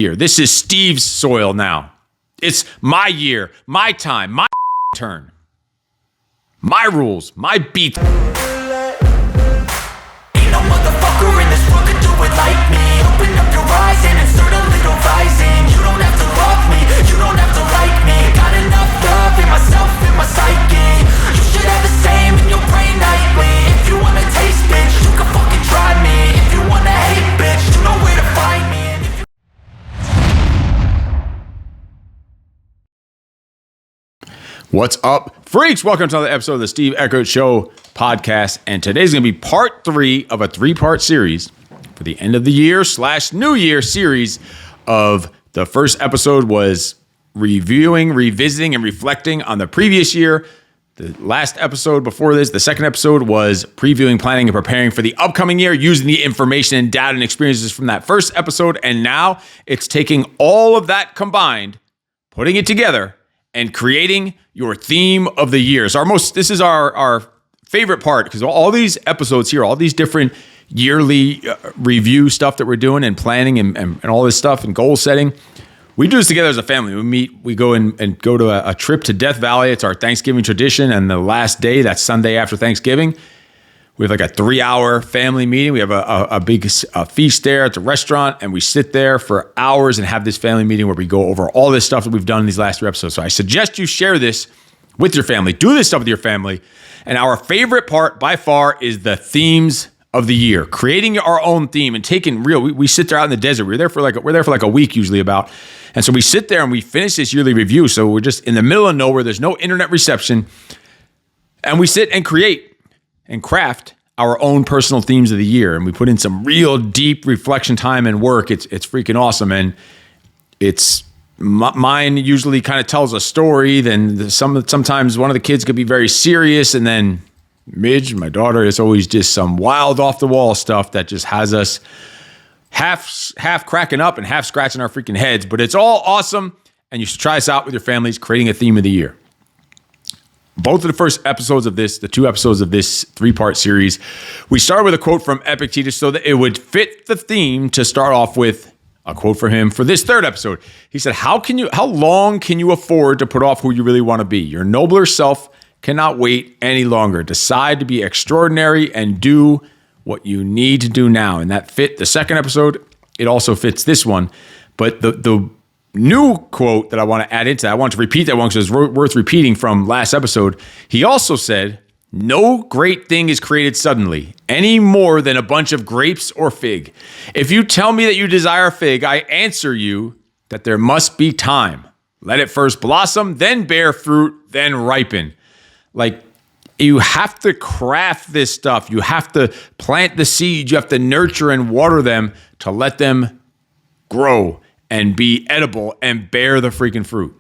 year. This is Steve's soil now. It's my year, my time, my turn. My rules, my beat. Ain't no motherfucker in this world could do it like me. Open up your eyes and insert a little rising. You don't have to love me, you don't have to like me. Got enough love in myself, in my psyche. You should have the same in your brain nightly. If you wanna taste, bitch, you can fucking try me. If you wanna hate, bitch, you know where to find me. And if you What's up, freaks? Welcome to another episode of the Steve Eckert Show podcast. And today's going to be part 3 of a 3-part series for the end of the year / New Year series of the first episode was reviewing, revisiting, and reflecting on the previous year. The last episode before this, the second episode, was previewing, planning, and preparing for the upcoming year using the information and data and experiences from that first episode. And now it's taking all of that combined, putting it together, and creating your theme of the year. So this is our favorite part, because all these episodes here, all these different yearly review stuff that we're doing and planning and all this stuff and goal setting, we do this together as a family. We meet, we go and go to a trip to Death Valley. It's our Thanksgiving tradition. And the last day, that Sunday after Thanksgiving, we have like a 3-hour family meeting. We have a big feast there at the restaurant, and we sit there for hours and have this family meeting where we go over all this stuff that we've done in these last 3 episodes. So I suggest you share this with your family. Do this stuff with your family. And our favorite part by far is the themes of the year. Creating our own theme and taking real. We sit there out in the desert. We're there for like a week usually about. And so we sit there and we finish this yearly review. So we're just in the middle of nowhere. There's no internet reception. And we sit and create and craft our own personal themes of the year. And we put in some real deep reflection time and work. It's freaking awesome. And it's mine usually kind of tells a story. Then sometimes one of the kids could be very serious. And then Midge, my daughter, is always just some wild off the wall stuff that just has us half cracking up and half scratching our freaking heads. But it's all awesome. And you should try this out with your families, creating a theme of the year. Both of the first episodes of this, the 2 episodes of this 3-part series, we started with a quote from Epictetus so that it would fit the theme to start off with a quote from him for this 3rd episode. He said, how long can you afford to put off who you really want to be? Your nobler self cannot wait any longer. Decide to be extraordinary and do what you need to do now. And that fit the 2nd episode. It also fits this one. But the new quote that I want to add into that, I want to repeat that one because it's worth repeating from last episode. He also said, no great thing is created suddenly, any more than a bunch of grapes or fig. If you tell me that you desire fig, I answer you that there must be time. Let it first blossom, then bear fruit, then ripen. Like, you have to craft this stuff. You have to plant the seeds. You have to nurture and water them to let them grow and be edible and bear the freaking fruit.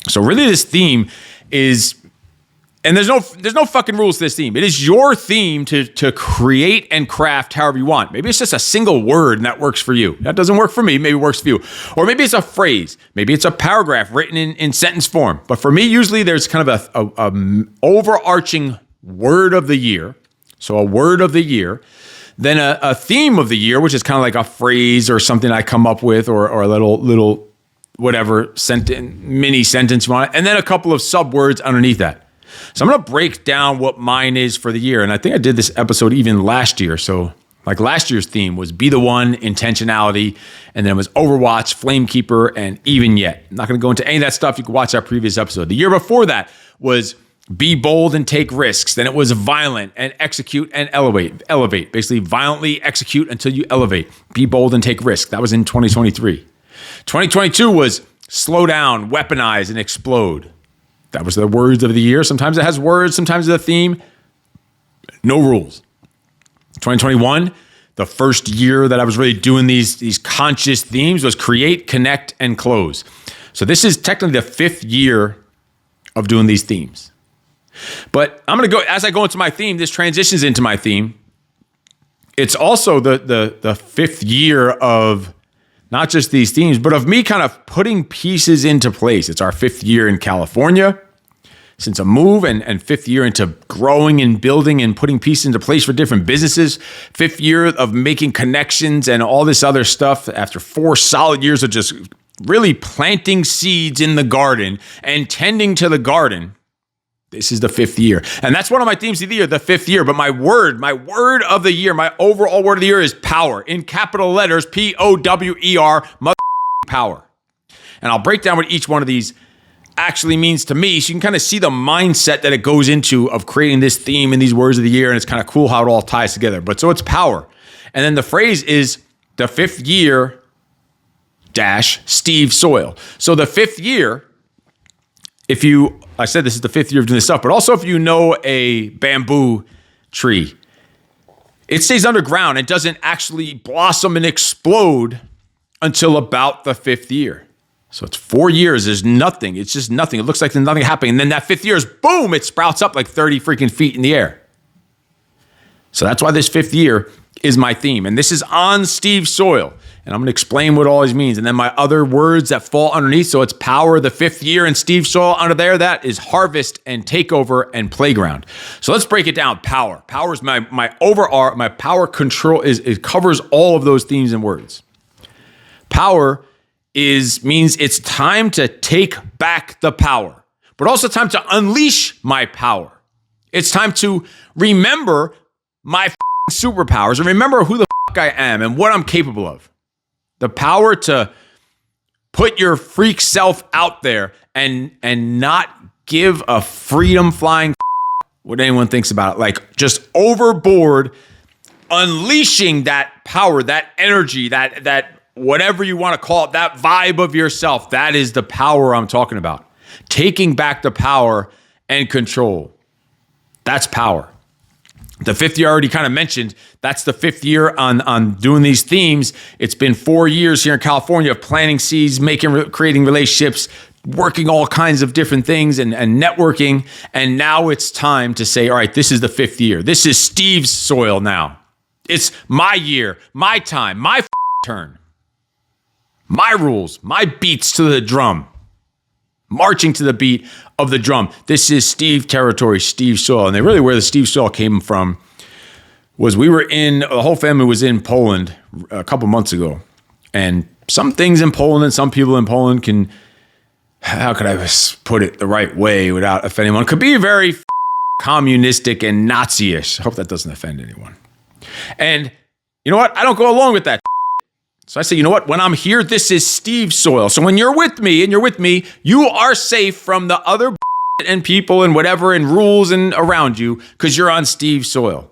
So really this theme is, and there's no fucking rules to this theme. It is your theme to create and craft however you want. Maybe it's just a single word and that works for you. That doesn't work for me. Maybe it works for you. Or maybe it's a phrase. Maybe it's a paragraph written in sentence form. But for me, usually there's kind of a overarching word of the year. So a word of the year. Then a theme of the year, which is kind of like a phrase or something I come up with, or a little whatever mini sentence you want, and then a couple of subwords underneath that. So I'm going to break down what mine is for the year. And I think I did this episode even last year. So like last year's theme was Be the One, Intentionality, and then it was Overwatch, Flamekeeper, and Even Yet. I'm not going to go into any of that stuff. You can watch that previous episode. The year before that was Be Bold and Take Risks. Then it was Violent and Execute and Elevate. Basically, violently execute until you elevate. Be bold and take risks. That was in 2023. 2022 was Slow Down, Weaponize, and Explode. That was the words of the year. Sometimes it has words, sometimes it's a theme. No rules. 2021, the first year that I was really doing these conscious themes, was Create, Connect, and Close. So this is technically the 5th year of doing these themes. But I'm going to go, as I go into my theme, this transitions into my theme. It's also the 5th year of not just these themes, but of me kind of putting pieces into place. It's our 5th year in California. since a move and fifth year into growing and building and putting pieces into place for different businesses. Fifth year of making connections and all this other stuff after 4 solid years of just really planting seeds in the garden and tending to the garden. This is the fifth year. And that's one of my themes of the year, the fifth year. But my word of the year, my overall word of the year is power. In capital letters, Power, power. And I'll break down what each one of these actually means to me, so you can kind of see the mindset that it goes into of creating this theme and these words of the year. And it's kind of cool how it all ties together. But so it's power. And then the phrase is the fifth year dash Steve Soil. So the fifth year, I said this is the fifth year of doing this stuff, but also if you know a bamboo tree, it stays underground and doesn't actually blossom and explode until about the fifth year. So it's 4 years. There's nothing. It's just nothing. It looks like there's nothing happening. And then that fifth year is boom, it sprouts up like 30 freaking feet in the air. So that's why this fifth year is my theme. And this is on Steve Soil. And I'm going to explain what all these means. And then my other words that fall underneath. So it's power, the fifth year, and Steve Soil under there. That is harvest and takeover and playground. So let's break it down. Power. Power is my overall, my power control it covers all of those themes and words. Power means it's time to take back the power, but also time to unleash my power. It's time to remember my superpowers and remember who the I am and what I'm capable of. The power to put your freak self out there and not give a freedom flying what anyone thinks about it. Like just overboard, unleashing that power, that energy, that whatever you want to call it, that vibe of yourself. That is the power I'm talking about. Taking back the power and control. That's power. The fifth year I already kind of mentioned, that's the fifth year on doing these themes. It's been 4 years here in California of planting seeds, creating relationships, working all kinds of different things and networking. And now it's time to say, all right, this is the fifth year. This is Steve's soil now. It's my year, my time, my turn. My rules, my beats to the drum. Marching to the beat of the drum. This is Steve territory, Steve soil. And they really where the Steve soil came from was the whole family was in Poland a couple months ago. And some things in Poland and some people in Poland can, how could I put it the right way without offending anyone, could be very communistic and Nazi-ish. I hope that doesn't offend anyone. And you know what? I don't go along with that. So I say, you know what? When I'm here, this is Steve's soil. So when you're with me, you are safe from the other and people and whatever and rules and around you because you're on Steve's soil.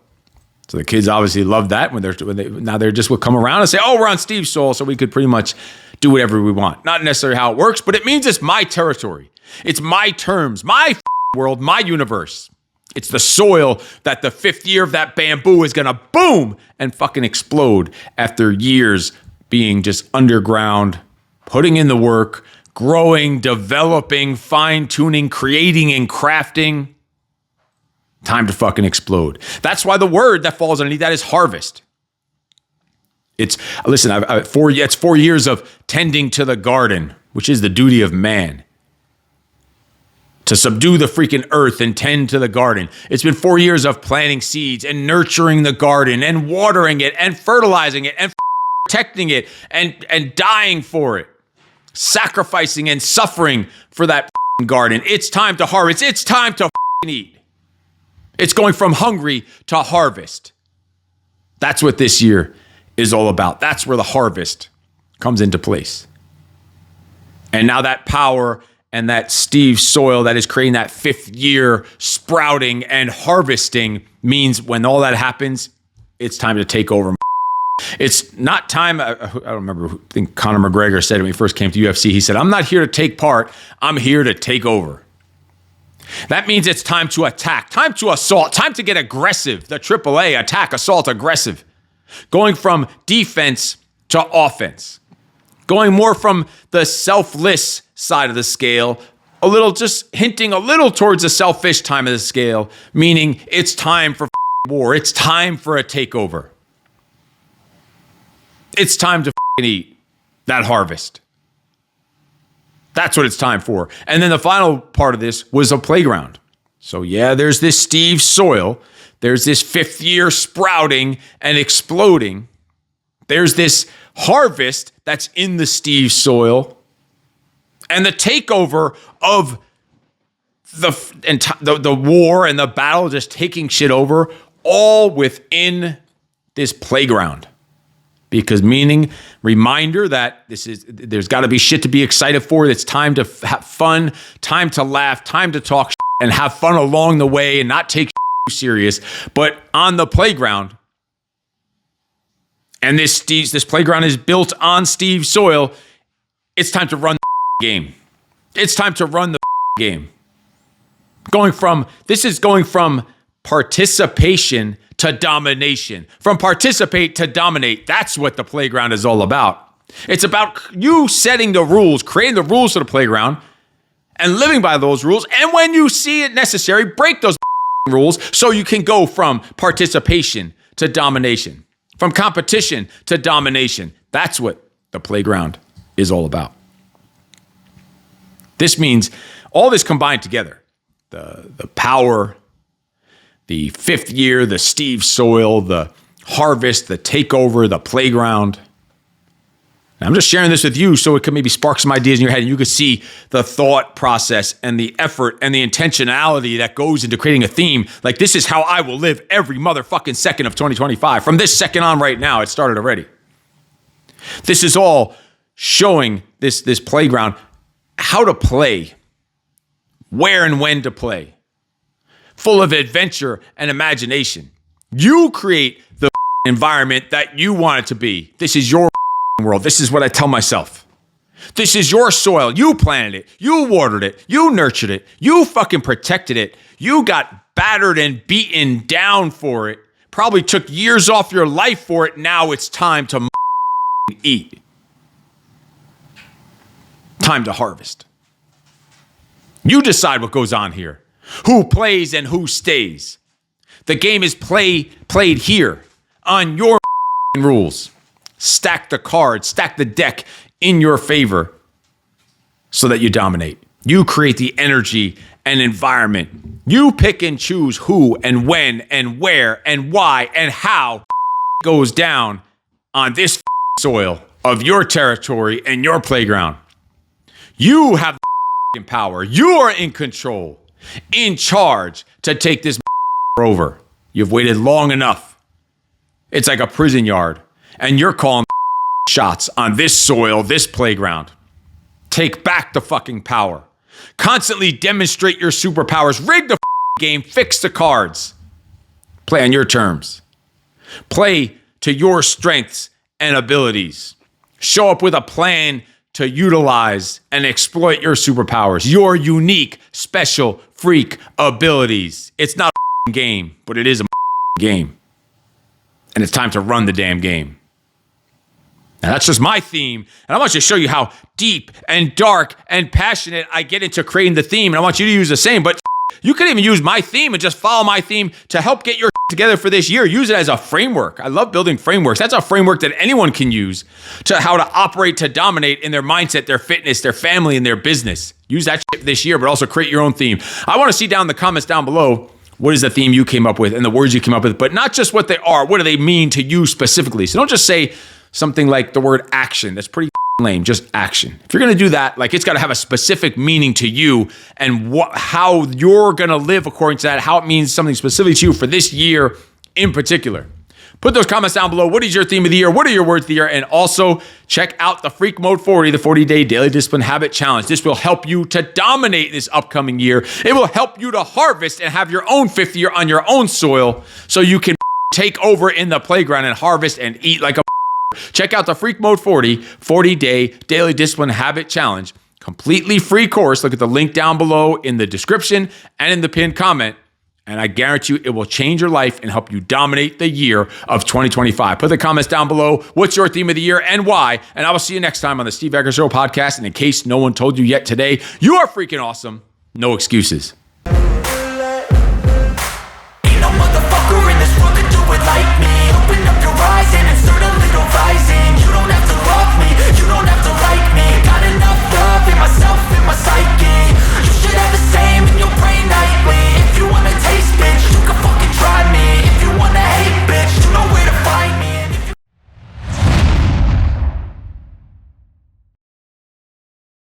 So the kids obviously love that when they just will come around and say, oh, we're on Steve's soil, so we could pretty much do whatever we want. Not necessarily how it works, but it means it's my territory. It's my terms, my world, my universe. It's the soil that the fifth year of that bamboo is going to boom and fucking explode after years being just underground, putting in the work, growing, developing, fine-tuning, creating, and crafting. Time to fucking explode. That's why the word that falls underneath that is harvest. It's 4 years of tending to the garden, which is the duty of man. To subdue the freaking earth and tend to the garden. It's been 4 years of planting seeds and nurturing the garden and watering it and fertilizing it and protecting it and dying for it, sacrificing and suffering for that garden. It's time to harvest. It's time to eat. It's going from hungry to harvest. That's what this year is all about. That's where the harvest comes into place. And now that power and that Steve soil that is creating that fifth year sprouting and harvesting means when all that happens, it's time to take over. It's not time. I don't remember. I think Conor McGregor said it when he first came to UFC. He said, I'm not here to take part. I'm here to take over. That means it's time to attack, time to assault, time to get aggressive. The AAA, attack, assault, aggressive. Going from defense to offense. Going more from the selfless side of the scale, a little just hinting a little towards the selfish time of the scale, meaning it's time for war. It's time for a takeover. It's time to eat that harvest. That's what it's time for. And then the final part of this was a playground. So yeah, there's this Steve soil. There's this 5th year sprouting and exploding. There's this harvest that's in the Steve soil. And the takeover of the war and the battle, just taking shit over, all within this playground. Because reminder that there's got to be shit to be excited for. It's time to have fun, time to laugh, time to talk shit and have fun along the way and not take shit too serious. But on the playground, and this playground is built on Steve's soil, it's time to run the game. It's time to run the game. Going from participation to domination. From participate to dominate. That's what the playground is all about. It's about you setting the rules, creating the rules of the playground, and living by those rules. And when you see it necessary, break those rules so you can go from participation to domination. From competition to domination. That's what the playground is all about. This means all this combined together. The power, the 5th year, the Steve soil, the harvest, the takeover, the playground. And I'm just sharing this with you so it can maybe spark some ideas in your head and you can see the thought process and the effort and the intentionality that goes into creating a theme. Like, this is how I will live every motherfucking second of 2025. From this second on right now, it started already. This is all showing this playground how to play, where and when to play, full of adventure and imagination. You create the environment that you want it to be. This is your world. This is what I tell myself. This is your soil. You planted it. You watered it. You nurtured it. You fucking protected it. You got battered and beaten down for it. Probably took years off your life for it. Now it's time to eat. Time to harvest. You decide what goes on here. Who plays and who stays. The game is played here on your rules. Stack the cards, stack the deck in your favor so that you dominate. You create the energy and environment. You pick and choose who and when and where and why and how goes down on this soil of your territory and your playground. You have power. You are in control, in charge to take this over. You've waited long enough. It's like a prison yard, and you're calling shots on this soil, this playground. Take back the fucking power. Constantly demonstrate your superpowers. Rig the game. Fix the cards. Play on your terms. Play to your strengths and abilities. Show up with a plan to utilize and exploit your superpowers, your unique, special, freak abilities. It's not a game, but it is a game. And it's time to run the damn game. Now, that's just my theme. And I want you to show you how deep and dark and passionate I get into creating the theme. And I want you to use the same, but you can even use my theme and just follow my theme to help get your together for this year. Use it as a framework. I love building frameworks. That's a framework that anyone can use to how to operate, to dominate in their mindset, their fitness, their family, and their business. Use that shit this year, but also create your own theme. I want to see down in the comments down below, what is the theme you came up with and the words you came up with, but not just what they are. What do they mean to you specifically? So don't just say something like the word action. That's pretty lame. Just action. If you're going to do that, like, it's got to have a specific meaning to you and how you're going to live according to that, how it means something specifically to you for this year in particular. Put those comments down below. What is your theme of the year? What are your words of the year? And also check out the Freak Mode 40, the 40-day daily discipline habit challenge. This will help you to dominate this upcoming year. It will help you to harvest and have your own 5th year on your own soil so you can take over in the playground and harvest and eat like a Check out the Freak Mode 40, 40-day daily discipline habit challenge. Completely free course. Look at the link down below in the description and in the pinned comment. And I guarantee you it will change your life and help you dominate the year of 2025. Put the comments down below. What's your theme of the year and why? And I will see you next time on the Steve Eckert Show podcast. And in case no one told you yet today, you are freaking awesome. No excuses.